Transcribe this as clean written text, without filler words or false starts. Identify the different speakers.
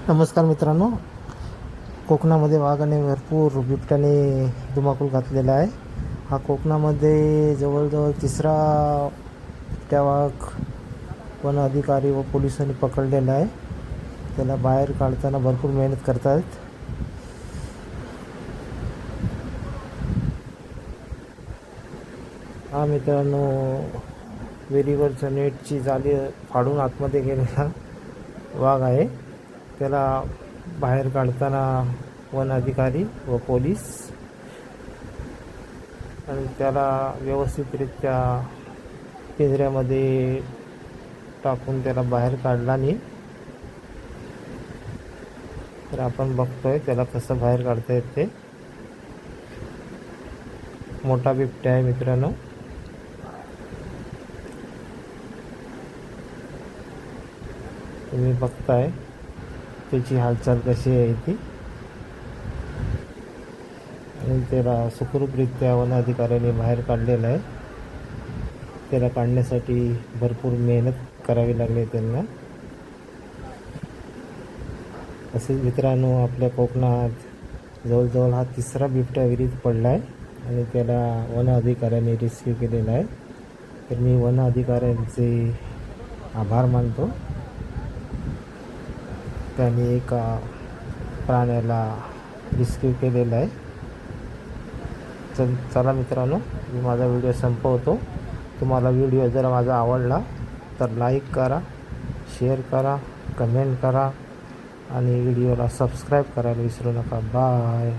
Speaker 1: नमस्कार मित्रांनो, कोकणामध्ये वाघाने भरपूर बिबट्याने धुमाकूळ घातलेला आहे. हा कोकणामध्ये जवळजवळ तिसरा बिबट्या वाघ वन अधिकारी व पोलिसांनी पकडलेला आहे. त्याला बाहेर काढताना भरपूर मेहनत करत आहेत. हा मित्रांनो, विहिरीवरच्या नेटची जाळी फाडून आतमध्ये गेलेला वाघ आहे. त्याला बाहेर काढताना वन अधिकारी व पोलीस आणि त्याला व्यवस्थितरित्या पिंजऱ्यामध्ये टाकून त्याला बाहेर काढला नाही. तर आपण बघतोय त्याला कसं बाहेर काढता येते. मोठा बिबट्या आहे मित्रांनो. तुम्ही बघताय त्याची हालचाल कशी आहे ती. आणि त्याला सुखरूपरित्या वन अधिकाऱ्याने बाहेर काढलेलं आहे. त्याला काढण्यासाठी भरपूर मेहनत करावी लागली त्यांना. तसेच मित्रांनो, आपल्या कोकणात जवळजवळ हा तिसरा बिबट्या विहिरीत पडला आहे आणि त्याला वन अधिकाऱ्याने रेस्क्यू केलेला आहे. तर मी वन अधिकाऱ्यांचे आभार मानतो. त्यांनी एका प्राण्याला रेस्क्यू केलेला आहे. चला मित्रांनो, मी माझा व्हिडिओ संपवतो. तुम्हाला व्हिडिओ जर माझा आवडला तर लाईक करा, शेअर करा, कमेंट करा आणि व्हिडिओला सबस्क्राईब करायला विसरू नका. बाय.